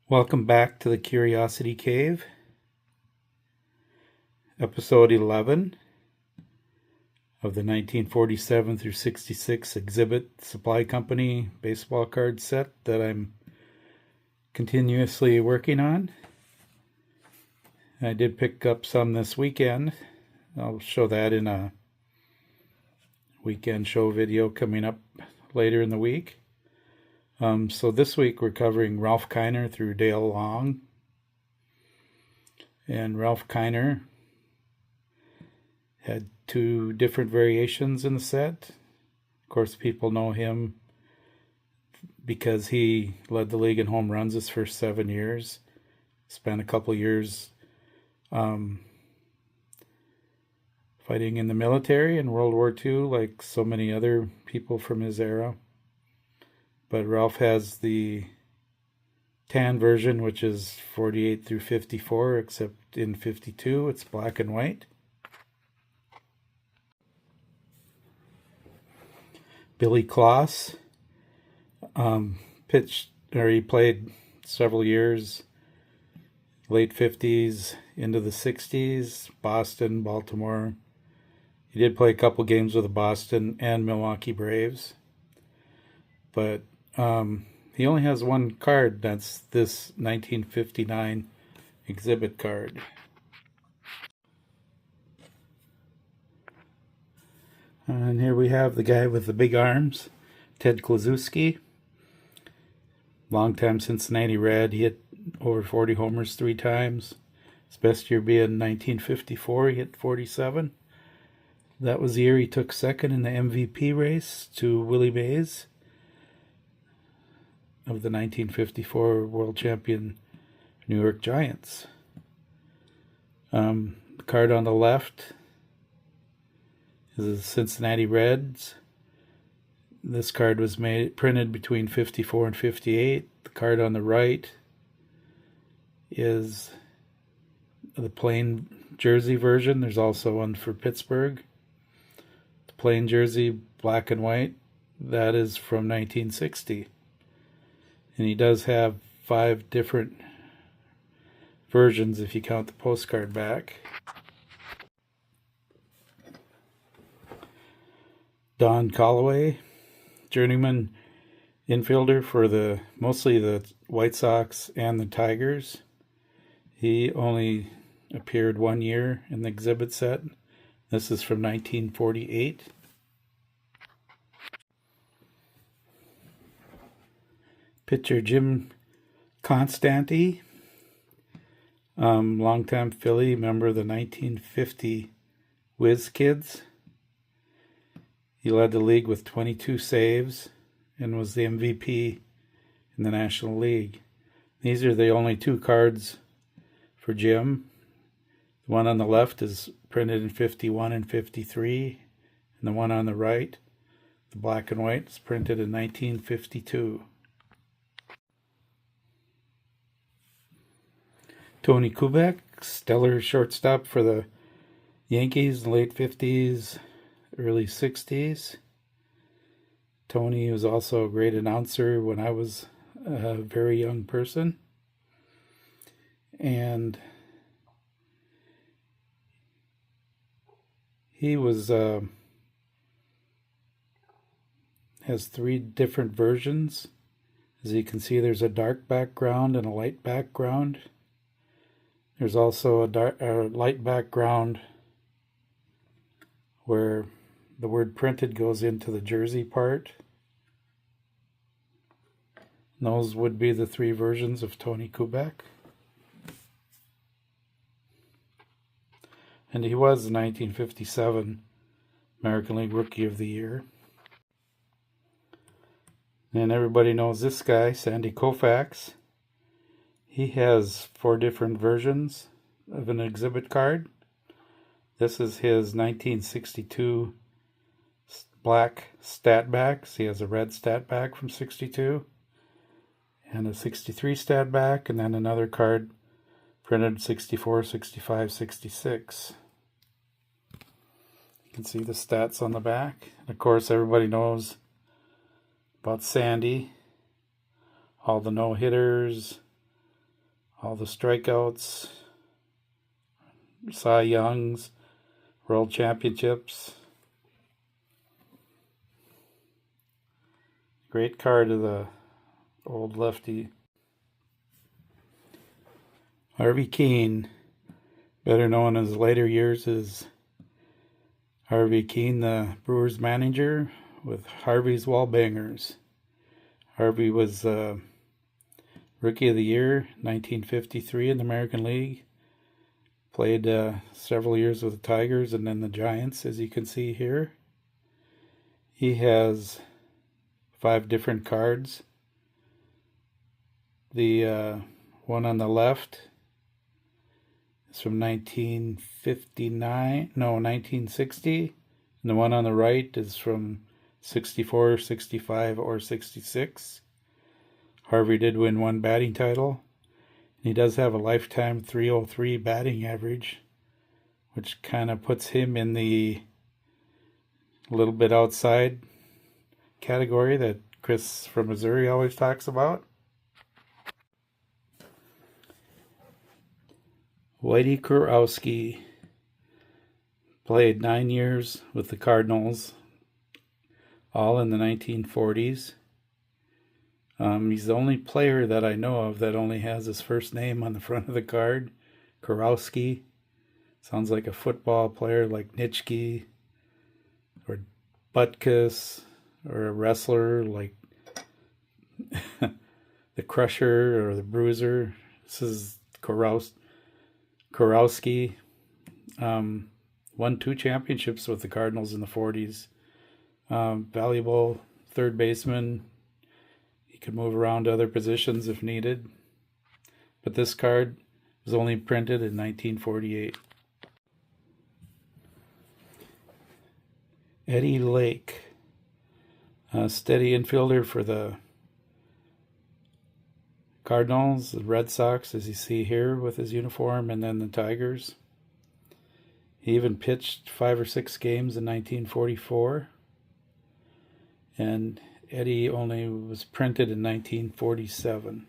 Welcome back to the Curiosity Cave, episode 11 of the 1947 through 66 Exhibit Supply Company baseball card set that I'm continuously working on. I did pick up some this weekend. I'll show that in a weekend show video coming up later in the week. So this week we're covering Ralph Kiner through Dale Long. And Ralph Kiner had two different variations in the set. Of course, people know him because he led the league in home runs his first 7 years. Spent a couple years fighting in the military in World War II, like so many other people from his era. But Ralph has the tan version, which is 48 through 54, except in 52 it's black and white. Billy Kloss he played several years, late 50s into the 60s, Boston, Baltimore. He did play a couple games with the Boston and Milwaukee Braves, but he only has one card. That's this 1959 exhibit card. And here we have the guy with the big arms, Ted Kluszewski. Longtime Cincinnati Red. He hit over 40 homers 3 times. His best year being 1954. He hit 47. That was the year he took second in the MVP race to Willie Mays of the 1954 world champion New York Giants. The card on the left is the Cincinnati Reds. This card was printed between 54 and 58. The card on the right is the plain jersey version. There's also one for Pittsburgh. The plain jersey, black and white, that is from 1960. And he does have 5 different versions if you count the postcard back. Don Callaway, journeyman infielder for mostly the White Sox and the Tigers. He only appeared 1 year in the exhibit set. This is from 1948. Pitcher Jim Constanti, longtime Philly, member of the 1950 Whiz Kids. He led the league with 22 saves and was the MVP in the National League. These are the only 2 cards for Jim. The one on the left is printed in 51 and 53, and the one on the right, the black and white, is printed in 1952. Tony Kubek, stellar shortstop for the Yankees in the late 50s, early 60s. Tony was also a great announcer when I was a very young person. And he has 3 different versions. As you can see, there's a dark background and a light background. There's also a light background where the word printed goes into the jersey part. And those would be the 3 versions of Tony Kubek. And he was the 1957 American League Rookie of the Year. And everybody knows this guy, Sandy Koufax. He has 4 different versions of an exhibit card. This is his 1962 black stat backs. He has a red stat back from 62 and a 63 stat back, and then another card printed 64, 65, 66. You can see the stats on the back. And of course, everybody knows about Sandy, all the no-hitters, all the strikeouts, Cy Youngs, World Championships. Great card of the old lefty. Harvey Kuenn, better known in his later years as Harvey Kuenn, the Brewers manager with Harvey's Wallbangers. Harvey was Rookie of the Year, 1953 in the American League. Played several years with the Tigers and then the Giants, as you can see here. He has 5 different cards. The one on the left is from 1960. And the one on the right is from 64, 65, or 66. Harvey did win 1 batting title. And he does have a lifetime .303 batting average, which kind of puts him in the little bit outside category that Chris from Missouri always talks about. Whitey Kurowski played 9 years with the Cardinals, all in the 1940s. He's the only player that I know of that only has his first name on the front of the card, Kurowski. Sounds like a football player like Nitschke or Butkus, or a wrestler like the Crusher or the Bruiser. This is Kurowski. Won 2 championships with the Cardinals in the 40s. Valuable third baseman. He could move around to other positions if needed. But this card was only printed in 1948. Eddie Lake, a steady infielder for the Cardinals, the Red Sox, as you see here with his uniform, and then the Tigers. He even pitched 5 or 6 games in 1944. And Eddie only was printed in 1947.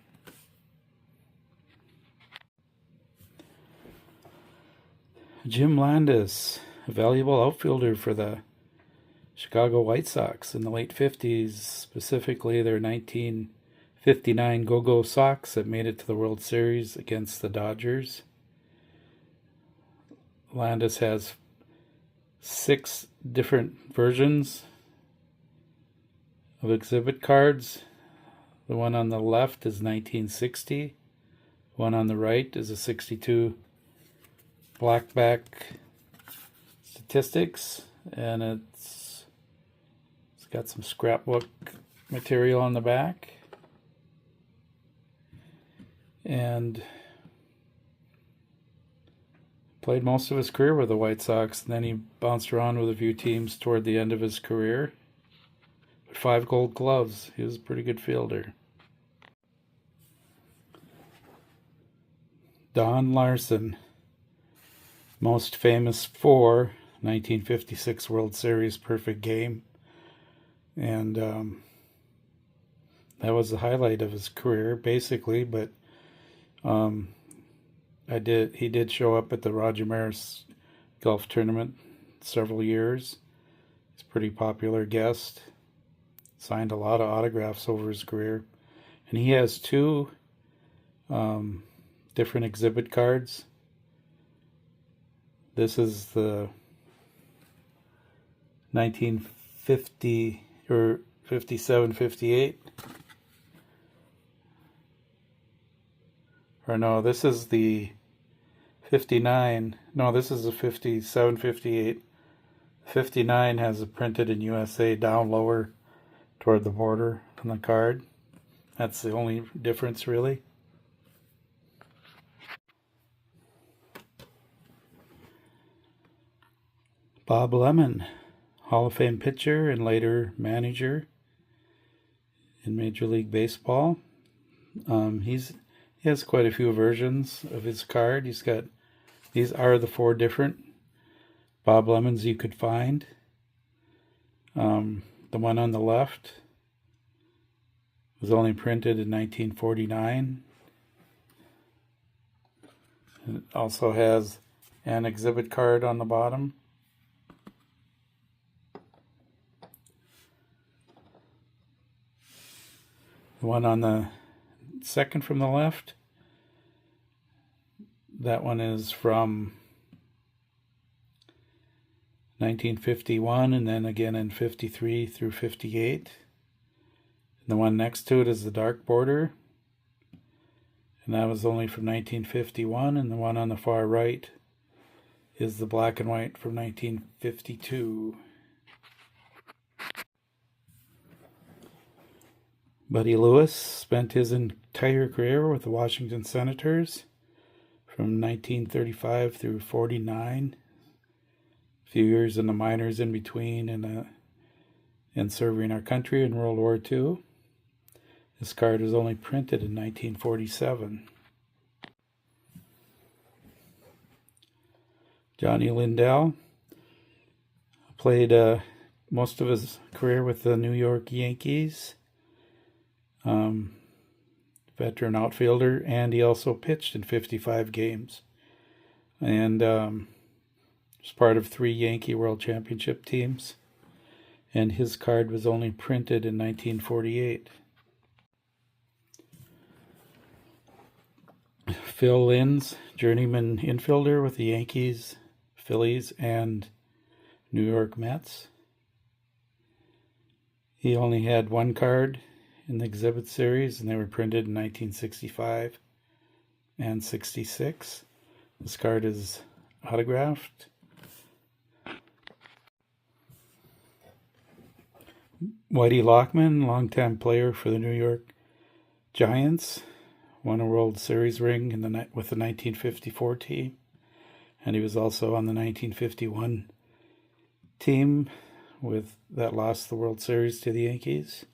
Jim Landis, a valuable outfielder for the Chicago White Sox in the late 50s, specifically their 1959 Go-Go Sox that made it to the World Series against the Dodgers. Landis has 6 different versions of exhibit cards. The one on the left is 1960. One on the right is a 62 blackback statistics, and it's got some scrapbook material on the back. And played most of his career with the White Sox, and then he bounced around with a few teams toward the end of his career. 5 gold gloves. He was a pretty good fielder. Don Larson, most famous for 1956 World Series perfect game. And that was the highlight of his career, basically. But he did show up at the Roger Maris golf tournament several years. He's a pretty popular guest. Signed a lot of autographs over his career. And he has 2 different exhibit cards. This is the 1950 or 57, 58. Or no, this is the 59. No, this is the 57, 58. 59 has it printed in USA down lower toward the border on the card. That's the only difference, really. Bob Lemon, Hall of Fame pitcher and later manager in Major League Baseball. He has quite a few versions of his card. These are the 4 different Bob Lemons you could find. The one on the left was only printed in 1949. It also has an exhibit card on the bottom. The one on the second from the left, that one is from 1951 and then again in 53 through 58. And the one next to it is the dark border, and that was only from 1951, and the one on the far right is the black and white from 1952. Buddy Lewis spent his entire career with the Washington Senators from 1935 through 49. A few years in the minors in between, and serving our country in World War II. This card was only printed in 1947. Johnny Lindell played most of his career with the New York Yankees. Veteran outfielder, and he also pitched in 55 games. And was part of 3 Yankee World Championship teams. And his card was only printed in 1948. Phil Linz, journeyman infielder with the Yankees, Phillies, and New York Mets. He only had one card in the exhibit series, and they were printed in 1965 and 66. This card is autographed. Whitey Lockman, longtime player for the New York Giants, won a World Series ring with the 1954 team, and he was also on the 1951 team that lost the World Series to the Yankees.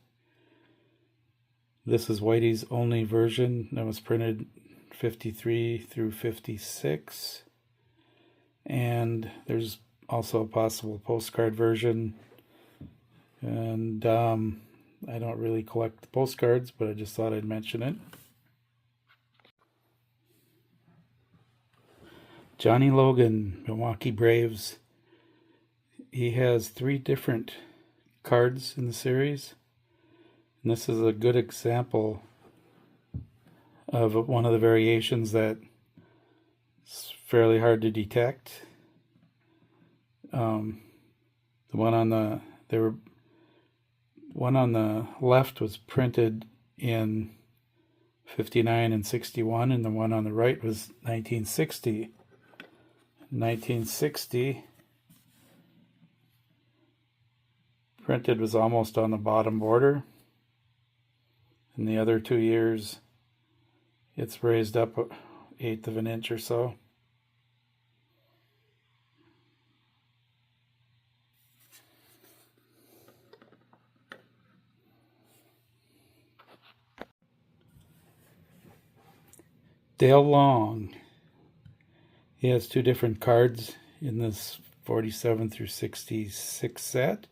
This is Whitey's only version that was printed 53 through 56, and there's also a possible postcard version. And I don't really collect the postcards, but I just thought I'd mention it. Johnny Logan, Milwaukee Braves. He has 3 different cards in the series. And this is a good example of one of the variations that is fairly hard to detect. The one on the left was printed in 59 and 61, and the one on the right was 1960. 1960 printed was almost on the bottom border. In the other 2 years, it's raised up 1/8 of an inch or so. Dale Long. He has 2 different cards in this 47 through 66 set.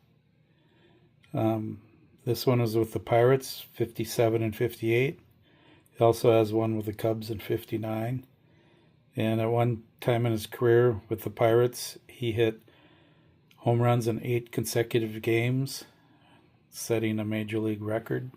This one is with the Pirates, 57 and 58. He also has one with the Cubs in 59. And at one time in his career with the Pirates, he hit home runs in 8 consecutive games, setting a major league record.